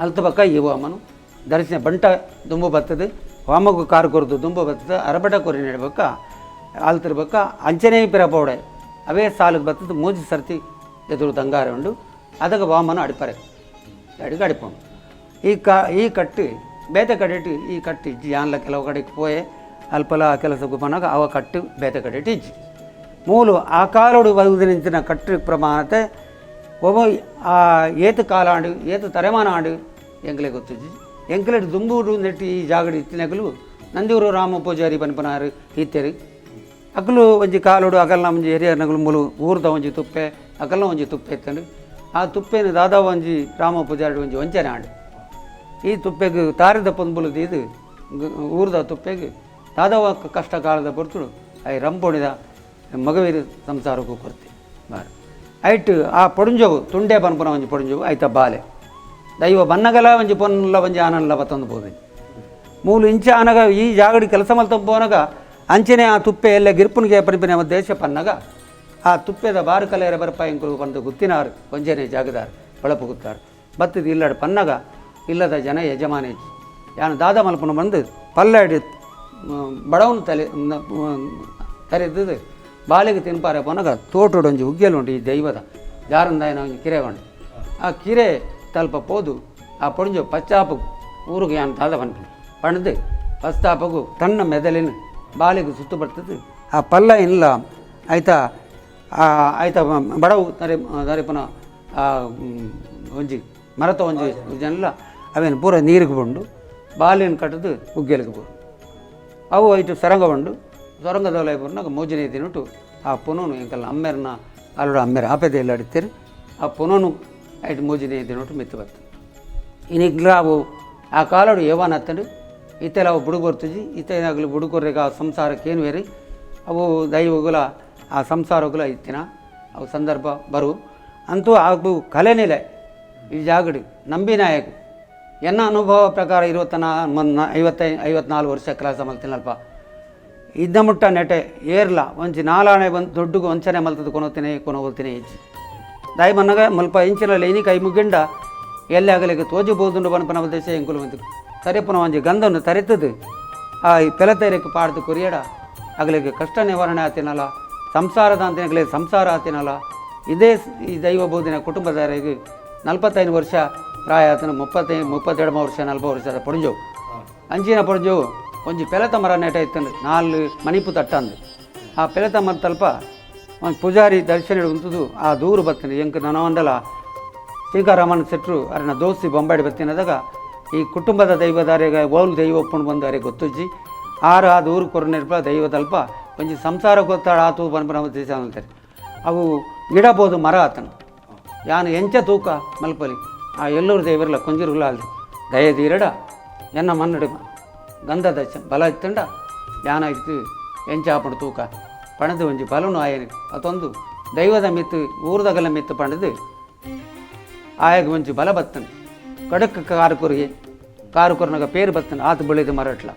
ಅಲ್ತಬಕ್ಕ ಈ ವಾಮನು ದರ್ಶನ ಬಂಟ ದುಂಬು ಬರ್ತದೆ ವಾಮಗೂ ಕಾರು ಕೊರದು ದುಂಬು ಬರ್ತದೆ ಅರಬಟ ಕೊರಿ ನೀಡ್ಬೇಕ ಅಲ್ತಿರ್ಬೇಕ ಅಂಚನೆ ಪಿರ ಪೌಡೆ ಅವೇ ಸಾಲಿಗೆ ಬರ್ತದೆ ಮೂಜಿ ಸರ್ತಿ ಎದುರು ದಂಗಾರ ಉಂಡು ಅದಕ್ಕೆ ವಾಮನು ಅಡಿಪರೆ ಅಡಿಗೆ ಅಡಿಪೋಣು ಈ ಕಟ್ಟಿ ಬೇತೆ ಕಡೆಟ್ಟು ಈ ಕಟ್ಟಿ ಇಜ್ಜಿ ಯಾನ್ಲ ಕೆಲವು ಕಡೆಗೆ ಪೋಯೆ ಅಲ್ಪಲ ಕೆಲಸಕ್ಕೂ ಪನಾಗ ಅವ ಕಟ್ಟು ಬೇತೆ ಕಡೆಟ್ಟು ಇಜ್ಜಿ ಮೂಲು ಆ ಕಾಲೋಡು ಬರುವುದು ನಿಂತಿನ ಕಟ್ಟು ಪ್ರಮಾಣತೆ ಒಬ್ಬ ಆ ಏತು ಕಾಲಾಂಡು ಏತು ತರೆಮಾನ ಆಂಡು ಎಂಕಲೆ ಗೊತ್ತಿಜ್ಜಿ ಎಂಕಲೆಡು ದುಂಬೂಡು ನೆಟ್ಟಿ ಈ ಜಾಗಡು ಇತ್ತಿನಕಲು ನಂದಿಯೂರು ರಾಮ ಪೂಜಾರಿ ಪನ್ಪನಾರು ಇತ್ತೇರಿ ಅಕಲು ಒಂಜಿ ಕಾಲೋಡು ಅಕಲ್ನ ಒಂಜಿ ಹಿರಿಯರ್ನಗಳು ಮೂಲು ಊರ್ದ ಒಂಜಿ ತುಪ್ಪೆ ಅಕಲ್ನ ಒಂಜಿ ತುಪ್ಪೆ ಎತ್ತಂಡು ಆ ತುಪ್ಪೇನು ದಾದಾ ಒಂಜಿ ರಾಮ ಪೂಜಾರಿ ಒಂಜಿ ವಂಚನೆ ಆಂಡು ಈ ತುಪ್ಪೆಗೆ ತಾರಿದ ಪೊಂದುಬುಲು ದೀದು ಊರ್ದ ತುಪ್ಪೆಗೆ ದಾದವ ಕಷ್ಟ ಕಾಲದ ಬರ್ತುಡು ಅವು ರಂಪೊಣಿದ ಮಗವೀರು ಸಂಸಾರಕ್ಕೂ ಕೊಡ್ತಿ ಬಾರಿ ಐಟು ಆ ಪೊಡುಂಜವು ತುಂಡೆ ಪನ್ಪುನ ಒಂಜಿ ಪೊಡುಂಜವು ಆಯ್ತ ಬಾಲೆ ದೈವ ಬನ್ನಗಲ ಒಂಜಿ ಪೊನ್ನುಲ ಒಂಜಿ ಆನಲ್ಲ ಬತ್ತೊಂದು ಬೋದು ಮೂಲು ಇಂಚ ಆನಗ ಈ ಜಾಗಡಿ ಕೆಲಸ ಮಲ್ತ ಪೋನಗ ಅಂಚನೆ ಆ ತುಪ್ಪೆ ಎಲ್ಲ ಗಿರ್ಪುನಿಗೆ ಪರಿಪಿನ ದೇಶ ಪನ್ನಗ ಆ ತುಪ್ಪೆದ ಬಾರು ಕಲೆಯರ ಬರ್ಪ ಎಂಕುಲು ಬಂದು ಗುತ್ತಿನಾರು ಕೊಂಜನೆ ಜಾಗದಾರು ಬಳಪು ಗುತ್ತಾರೆ ಬತ್ತದು ಇಲ್ಲಡ ಪನ್ನಗ ಇಲ್ಲದ ಜನ ಯಜಮಾನಿ ಯಾನು ದಾದ ಮಲ್ಪನ ಬಂದು ಪಲ್ಲಾಡಿ ಬಡವನು ತರೆದು ಬಾಲಿಗೆ ತಿನ್ಪಾರೆ ಪನಗ ತೋಟೊಡೊಂಜಿ ಉಗ್ಗೆಲುಂಟು ಈ ದೈವದ ಜಾರಂದಾಯನ ಒಂಜಿ ಕಿರೆ ಉಂಟು ಆ ಕಿರೆ ತಲ್ಪ ಪೋದು ಆ ಪೊಂಜು ಪಚ್ಚಾಪು ಊರಿಗೆ ಯಾನು ದಾದ ಪಣದು ಪಸ್ತಾಪಗು ತನ್ನ ಮೆದಲಿನ ಬಾಲಿಗೆ ಸುತ್ತು ಬರ್ತದೆ ಆ ಪಲ್ಲ ಇಲ್ಲ ಆಯ್ತಾ ಬಡವು ತರಿಪನ ಒಂಜಿ ಮರತ ಒಂಜಿ ಜನ ಅವೇನು ಪೂರ ನೀರಿಗೆ ಬಂಡು ಬಾಲಿನ ಕಟ್ಟದು ಉಗ್ಗೆಲಿಗೆ ಬೋದು ಅವು ಐಟು ಸರಂಗ ಬಂಡು ಸೊರಂಗದೊಲೆ ಬರ್ನಾಗ ಮೋಜಿನೇ ತಿನ್ನುಟ್ಟು ಆ ಪುನೋನು ಎಂಕಲ್ಲ ಅಮ್ಮೆರನ್ನ ಅಲ್ಲೋಡ ಅಮ್ಮೆರ ಆಪೆದೆ ಎಲ್ಲ ಅಡಿತೀರಿ ಆ ಪುನೋನು ಐಟು ಮೋಜಿನೇ ತಿನ್ನುಟ್ಟು ಮಿತ್ತು ಬರ್ತದೆ ಇನ್ನಿಗ್ಲ ಅವು ಆ ಕಾಲೋಡು ಯವಾನ ಹತ್ತಂಡು ಇತ್ತೆಲ್ಲ ಅವು ಬುಡುಗು ಬರ್ತಜಿ ಇತ್ತೇನಾಗಲಿ ಬುಡುಕೊರ್ರೆಗ ಆ ಸಂಸಾರಕ್ಕೆ ಏನು ಬೇರೆ ಅವು ದೈವಗುಲ ಆ ಸಂಸಾರಗುಲ ಇತ್ತಿನ ಅವು ಸಂದರ್ಭ ಬರು ಅಂತೂ ಅವು ಕಲೆನೆಲೆ ಈ ಜಾಗಡಿ ನಂಬಿನಾಯಕ ಎನ್ನ ಅನುಭವ ಪ್ರಕಾರ 54 ವರ್ಷ ಕೆಲಸ ಮಲ್ತೀನಲ್ಪ ಇದ್ದ ಮುಟ್ಟ ನೆಟೆ ಏರ್ಲ ಒಂಚಿ ನಾಲಾಣೆ ಬಂದು ದೊಡ್ಡಗೂ ವಂಚನೆ ಮಲ್ತದ್ದು ಕೊನೋಗ್ತೀನಿ ಹೆಚ್ಚು ದಾಯಿ ಮನ್ನಗ ಮಲ್ಪ ಇಂಚಿನ ಲೈನಿ ಕೈ ಮುಗಿಂಡ ಎಲ್ಲಿ ಆಗಲಿಕ್ಕೆ ತೋಜಬಹುದು ಬನಪನ ಉದ್ದೇಶ ಎಂಕುಲು ಬಂತು ತರೆಪನ ಒಂಜಿ ಗಂಧವನ್ನು ತರೆತದು ಆ ಪೆಲತೈರಕ್ಕೆ ಪಾಡ್ದು ಕೊರಿಯಡ ಆಗಲಿಕ್ಕೆ ಕಷ್ಟ ನಿವಾರಣೆ ಆತೇನಲ್ಲ ಸಂಸಾರದ ಅಂತೇನಗಲಿಗೆ ಸಂಸಾರ ಆತೇನಲ್ಲ ಇದೇ ಈ ದೈವ ಬೋಧಿನ ಕುಟುಂಬದವರಿಗೆ 45 ವರ್ಷ ಪ್ರಾಯ ಆತನ 32 ವರ್ಷ 40 ವರ್ಷದ ಪೊಡುಂಜವು ಅಂಚಿನ ಪೊಡುಂಜವು ಒಂಜಿ ಪೆಲತ ಮರ ನೆಟ ಇತ್ತಂದು 4 ಮಣಿಪು ತಟ್ಟಂದು ಆ ಪೆಲತ ಮರ ತಲ್ಪ ಒಂದು ಪೂಜಾರಿ ದರ್ಶನ ಉಂಟುದು ಆ ದೂರು ಬರ್ತೀನಿ ಎಂಕ ನನವಂಡಲ ಶ್ರೀಕಾರಾಮನ ಸೆಟ್ರು ಅರನ ದೋಸ್ತಿ ಬೊಂಬಾಡಿ ಬರ್ತೀನದಾಗ ಈ ಕುಟುಂಬದ ದೈವದಾರಿಗೆ ಓಲು ದೈವ ಒಪ್ಕೊಂಡು ಬಂದವರೆ ಗೊತ್ತುಜ್ಜಿ ಆರು ಆ ದೂರು ಕೊರನೆರ್ಪ ದೈವ ತಲ್ಪ ಒಂಜಿ ಸಂಸಾರ ಗೊತ್ತಾಡ ಆತು ಬನ್ಪನ ಉದ್ದೇಶ ಅಂತಾರೆ ಅವು ಗಿಡಬೋದು ಮರ ಆತನು ಯಾನು ಎಂಚ ತೂಕ ಮಲ್ಪಲಿ ಆ ಎಲ್ಲೂರು ದೇವರಲ್ಲ ಕೊಂಜಿರುಗಳ ಅಲ್ಲಿ ದಯದೀರಡ ಎನ್ನ ಮನ್ನಡು ಗಂಧದ ಬಲ ಇತ್ತಂಡ ಯಾನ ಇತ್ತು ಎಂಚಾಪಣ ತೂಕ ಪಣದು ಒಂಜಿ ಬಲನು ಆಯನ ಅದೊಂದು ದೈವದ ಮಿತ್ತು ಊರದಗಲ ಮಿತ್ತು ಪಣದು ಆಯಗ ಒಂಜಿ ಬಲ ಬತ್ತನು ಕಡಕ್ ಕಾರುಕೊರ್ನಾಗ ಪೇರು ಬತ್ತನು ಆತ ಬೆಳೆದು ಮರಟ್ಲ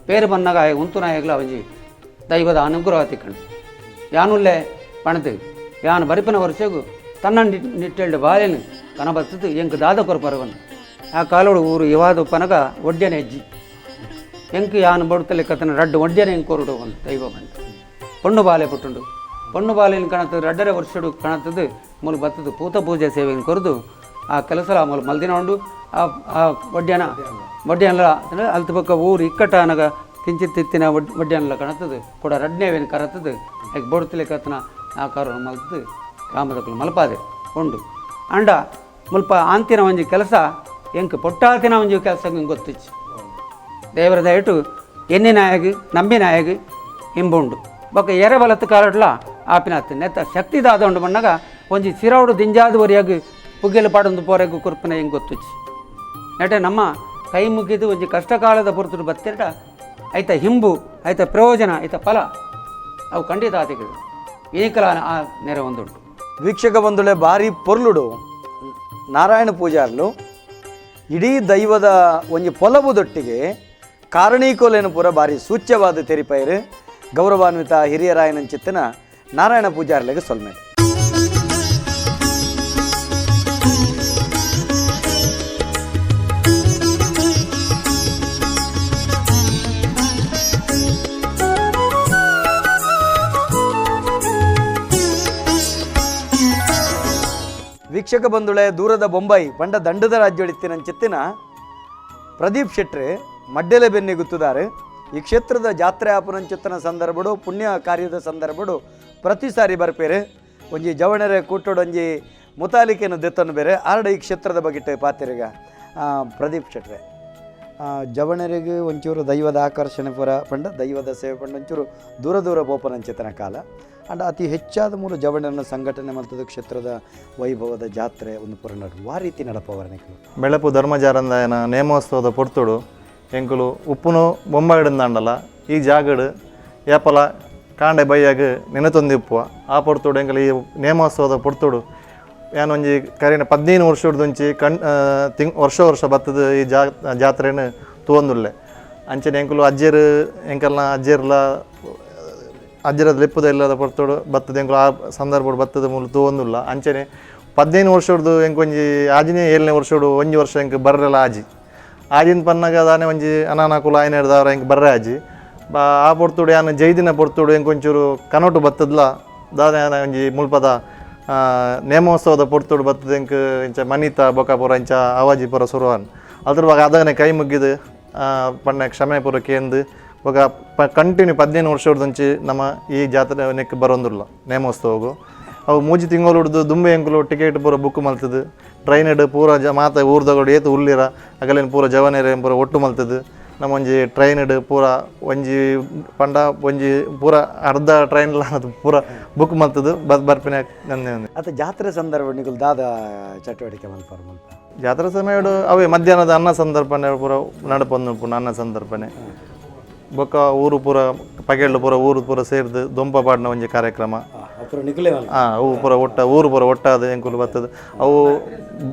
ಪೇರು ಬಂದಾಗ ಆಯ ಉಂತು ನಾಯಗ್ಲ ಒಂಜಿ ದೈವದ ಅನುಗ್ರಹ ತಿಕ್ಕಂಡು ಯಾನುಲ್ಲೆ ಪಣದು ಯಾನು ಬರಿಪನ ವರ್ಷಗೂ ತನ್ನ ನಿಟ್ಟೆಳ್ಳು ಬಾಳೆನು ಕನ ಬತ್ತದು ಎಂಕ್ ದಾದ ಕೊರಪರವನು ಆ ಕಾಲೋಡು ಊರು ಇವಾದ ಪನಗ ಒಡ್ಯನೆ ಹೆಜ್ಜಿ ಎಂಕ್ ಯಾನು ಬಡುತ್ತಲೆ ಕತ್ತನ ರಡ್ಡು ಒಡ್ಯನೆ ಹೆಂಗೆ ಕೊರಡು ಒಂದು ದೈವ ಬಂದು ಪೊಣ್ಣು ಬಾಲೆ ಪುಟ್ಟುಂಡು ಪೊಣ್ಣು ಬಾಲೆಯನ್ನು ಕಾಣತ್ತದು ರಡ್ಡರೆ ವರ್ಷಡು ಕಾಣತ್ತದು ಮೂಲ ಬತ್ತದು ಪೂತ ಪೂಜೆ ಸೇವೆಯನ್ನು ಕೊರದು ಆ ಕೆಲಸ ಮೂಲ ಮಲ್ದಿನ ಉಂಡು ಆ ಒಡ್ಯಾನಲ ಅಲ್ತ ಪಕ್ಕ ಊರು ಇಕ್ಕಟ್ಟ ಅನಗ ಕಿಂಚಿತ್ ತಿತ್ತಿನ ಒಡ್ಯಾನಲ ಕಾಣತ್ತದು ಕೂಡ ರಡ್ನೇವೇನು ಕರತ್ತದು ಹಾಗೆ ಬಡುತ್ತಲೆ ಕತ್ತನ ಆ ಕಾರು ಮಲ್ತದು ಗ್ರಾಮದಕ್ಕಲು ಮಲ್ಪಾದೆ ಉಂಡು ಅಂಡ ಮುಲ್ಪ ಆಂತಿನ ಒಂಜಿ ಕೆಲಸ ಎಂಕ್ ಪೊಟ್ಟಾತಿನ ಒಂಜಿ ಕೆಲಸ ಗೊತ್ತಿಚ್ಚು ದೇವರ ದಯಟು ಎಣ್ಣೆ ನಾಯಗಿ ನಂಬಿ ನಾಯಗಿ ಹಿಂಬುಂಡು ಬೊಕ್ಕ ಎರೆ ಬಲತ್ತು ಕಾರಡ್ಲ ಆಪಿನತ್ತು ನೆತ್ತ ಶಕ್ತಿ ದಾದ ಉಂಡು ಬಣ್ಣಗ ಒಂಜಿ ಸಿರೌಡು ದಿಂಜಾದುವರಿಯಾಗಿ ಪುಗ್ಗೆಲು ಪಾಡೊಂದು ಪೋರೆಗು ಕುರ್ಪಿನ ಹೆಂಗೆ ಗೊತ್ತಿಚ್ಚು ನೆಟ್ಟೆ ನಮ್ಮ ಕೈ ಮುಗಿದು ಒಂಜಿ ಕಷ್ಟಕಾಲದ ಪೊರ್ತುಡು ಬತ್ತಿರಟ ಐತ ಹಿಂಬು ಐತ ಪ್ರಯೋಜನ ಐತ ಫಲ ಅವು ಖಂಡಿತ ಆತಿಗಳು ಈಕಲ ಆ ನೆರೆ ಒಂದುಂಟು ವೀಕ್ಷಕ ಬಂಧುಳೆ ಭಾರಿ ಪೊರ್ಲುಡು ನಾರಾಯಣ ಪೂಜಾರ್ಲು ಇಡೀ ದೈವದ ಒಂಜಿ ಪೊಲಬುದೊಟ್ಟಿಗೆ ಕಾರಣೀಕೋಲೇನು ಪೂರ ಭಾರಿ ಸೂಚ್ಯವಾದ ತೆರಿಪೈರು ಗೌರವಾನ್ವಿತ ಹಿರಿಯರಾಯನಂಚಿತ್ತಿನ ನಾರಾಯಣ ಪೂಜಾರ್ಲೆಗೆ ಸೊಲ್ಮೇಲೆ ವೀಕ್ಷಕ ಬಂಧುಳೆ ದೂರದ ಬೊಂಬೈ ಪಂಡ ದಂಡದ ರಾಜ್ಯೊಳಿತ್ತಿನಂಚಿತ್ತಿನ ಪ್ರದೀಪ್ ಶೆಟ್ಟಿ ಮಡ್ಡೆಲೆ ಬೆನ್ನಿ ಗುತ್ತುದಾರೆ ಈ ಕ್ಷೇತ್ರದ ಜಾತ್ರೆ ಆಪುನಂಚಿತ್ತಿನ ಸಂದರ್ಭಡು ಪುಣ್ಯ ಕಾರ್ಯದ ಸಂದರ್ಭಡು ಪ್ರತಿ ಸಾರಿ ಬರ್ಪೇರೆ ಒಂಜಿ ಜವಣರೆ ಕೂಟೋಡೊಂಜಿ ಮುತಾಲಿಕೆಯನ್ನು ದೆತ್ತನ್ನು ಬೇರೆ ಆರಡ ಈ ಕ್ಷೇತ್ರದ ಬಗೆಟ್ ಪಾತಿರಿಗ ಪ್ರದೀಪ್ ಶೆಟ್ಟಿ ಜವಣರಿಗೆ ಒಂಚೂರು ದೈವದ ಆಕರ್ಷಣೆ ಪುರ ಪಂಡ ದೈವದ ಸೇವೆ ಪಂಡ ಒಂಚೂರು ದೂರ ದೂರ ಬೋಪನಂಚಿತ್ತಿನ ಕಾಲ ಅಂಡ್ ಅತಿ ಹೆಚ್ಚಾದ ಮೂಲ ಜವಣನ ಸಂಘಟನೆ ಮಲ್ತದ ಕ್ಷೇತ್ರದ ವೈಭವದ ಜಾತ್ರೆ ಒಂದು ಪುರ ನಡು ಆ ರೀತಿ ನಡಪವರ್ಣಿಕಲು ಬೆಳಪು ಧರ್ಮಜಾರಂದಾಯನ ನೇಮೋತ್ಸವದ ಪೊರ್ತುಡು ಎಂಕುಲು ಉಪ್ಪುನು ಬೊಂಬಾಗಿಡಂದಾಂಡಲ ಈ ಜಾಗಡು ಏಪಲ ಕಾಂಡೆ ಬೈಯಾಗ ನೆನೆತೊಂದಿಪ್ಪುವ ಆ ಪೊರ್ತುಡು ಎಂಕಲು ಈ ನೇಮೋತ್ಸವದ ಪೊರ್ತುಡು ಏನೊಂಜಿ ಕರಿನ 15 ವರ್ಷದಂಚಿ ವರ್ಷ ಬತ್ತದ ಈ ಜಾತ್ರೆನ ತೂಂದುಲ್ಲೆ ಅಂಚನೆ ಎಂಕುಲು ಅಜ್ಜೇರು ಎಂಕಲ್ನ ಅಜ್ಜರದ ಲೆಪ್ಪದ ಇಲ್ಲದ ಪೊರ್ತುಡು ಬತ್ತದ ಎಂಕುಲು ಆ ಸಂದರ್ಭ ಬತ್ತದ ಮೂಲ ತೂಂದುಲ್ಲ ಅಂಚನೆ 15 ವರ್ಷದ್ದು ಎಂಕೊಂಜಿ ಆಜಿನೇ 7ನೇ ವರ್ಷಡು ಒಂಜಿ ವರ್ಷ ಎಂಕ್ ಬರ್ರಲ್ಲ ಆಜಿನ ಪನ್ನಗ ದಾನೆ ಒಂಜಿ ಅನಾನಾಕುಲ ಆಯ್ನೆಡ್ದವ್ರ ಎಂಕ್ ಬರ್ರೆ ಆಜಿ ಆ ಪೊರ್ತುಡು ಯಾನು ಜೈದಿನ ಪೊರ್ತುಡು ಎಂಕೊಂಚೂರು ಕನೋಟು ಬತ್ತದ್ಲ ದಾನೆ ಒಂಜಿ ಮುಲ್ಪದ ನೇಮೋತ್ಸವದ ಪೊರ್ತುಡು ಬತ್ತದ ಎಂಕ್ ಇಂಚ ಮನಿತ ಬೊಕ ಪೂರ ಇಂಚ ಆವಾಜಿ ಪೂರ ಸುರುವನ್ ಅದ್ರ ಬಗ್ಗೆ ಅದನ್ನೇ ಕೈ ಮುಗಿದು ಪಣ್ಣ ಕ್ಷಮೆ ಪೂರ ಕೇಂದು ಬೊಕ ಕಂಟಿನ್ಯೂ 15 ವರ್ಷದಂಚಿ ನಮ್ಮ ಈ ಜಾತ್ರೆ ನೆಕ್ ಬರೋದಿಲ್ಲ ನೇಮೋತ್ಸವಗೂ ಅವು ಮೂಜಿ ತಿಂಗಳು ಹಿಡ್ದು ದುಂಬೆ ಎಂಕುಲು ಟಿಕೆಟ್ ಪೂರ ಬುಕ್ ಮಲ್ತದು ಟ್ರೈನ್ ಪೂರ ಮಾತ ಊರ್ದಗಳು ಏತು ಉಳ್ಳಿರ ಅಗಲೇನು ಪೂರ ಜವನೇರ ಪೂರ ಒಟ್ಟು ಮಲ್ತದು ನಮ್ಮ ಒಂಜಿ ಟ್ರೈನ್ ಪೂರ ಒಂಜಿ ಪಂಡ ಒಂಜಿ ಪೂರ ಅರ್ಧ ಟ್ರೈನ್ಲ ಅದು ಪೂರ ಬುಕ್ ಮಲ್ತದು ಬರ್ಪಿನ ನಂದೆ ಅತ್ತ ಜಾತ್ರೆ ಸಂದರ್ಭ ನಿಗುಲ್ ದಾದ ಚಟುವಟಿಕೆ ಮಲ್ಪಾರ ಜಾತ್ರೆ ಸಮಯ ಅವೇ ಮಧ್ಯಾಹ್ನದ ಅನ್ನ ಸಂದರ್ಭನೆ ಪೂರ ನಡಪೊಂದು ಪುನಃ ಅನ್ನ ಸಂದರ್ಭನೆ ಬೊಕ್ಕ ಊರು ಪೂರ ಪಗೆಳ್ಳು ಪೂರ ಊರು ಪೂರ ಸೇರಿದು ದೊಂಪ ಪಾಡಿನ ಒಂಜಿ ಕಾರ್ಯಕ್ರಮ ಅವು ಪೂರ ಊರು ಪೂರ ಒಟ್ಟಾದ ಎಂಕುಲು ಬರ್ತದೆ ಅವು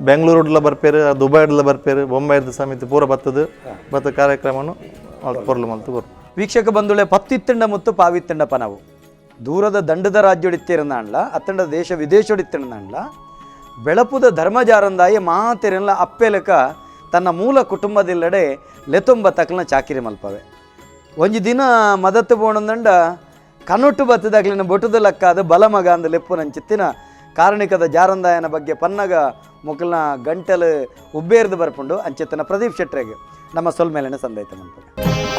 ಬೆಂಗಳೂರುಡ್ಲ ಬರ್ಪೇರು ದುಬೈಡ್ಲ ಬರ್ಪೇರು ಬೊಂಬೈದ ಸಮಿತಿ ಪೂರ ಬತ್ತದ ಕಾರ್ಯಕ್ರಮನು ಪೊರ್ಲು ಮಲ್ತು ಬರ್ ವೀಕ್ಷಕ ಬಂಧುಳೆ ಪತ್ತಿತ್ತಂಡ ಮತ್ತು ಪಾವಿತ್ತಂಡ ಪನವು ದೂರದ ದಂಡದ ರಾಜ್ಯೊಡಿತ್ತಿರನಾಣ್ಲ ಅತ್ತಂಡ ದೇಶ ವಿದೇಶೊಡಿತ್ತಿರನಾಣ್ಲ ಬೆಳಪುದ ಧರ್ಮಜಾರಂದಾಯ ಮಾತೆರೆಲ್ಲ ಅಪ್ಪೆಲಕ ತನ್ನ ಮೂಲ ಕುಟುಂಬದೆಲ್ಲೆಡೆ ಲೆತೊಂಬ ತಕ್ಲನ ಚಾಕಿರಿ ಮಲ್ಪವೆ ಒಂಜಿ ದಿನ ಮದತ್ತು ಬೋಣಂದಂಡ ಕನೊಟ್ಟು ಬತ್ತದಾಗ್ಲಿನ ಬೊಟುದ ಲಕ್ಕಾದ ಬಲಮಗ ಅಂದ ಲೆಪ್ಪುನಂಚಿತ್ತಿನ ಕಾರಣಿಕದ ಜಾರಂದಾಯನ ಬಗ್ಗೆ ಪನ್ನಗ ಮೊಕಲ್ನ ಗಂಟಲು ಉಬ್ಬೇರ್ದು ಬರ್ಪುಂಡು ಅಂಚಿತ್ತಿನ ಪ್ರದೀಪ್ ಶೆಟ್ರಿಗೆ ನಮ್ಮ ಸೊಲ್ ಮೇಲಿನ ಸಂದೈತ ಮನ್ಪು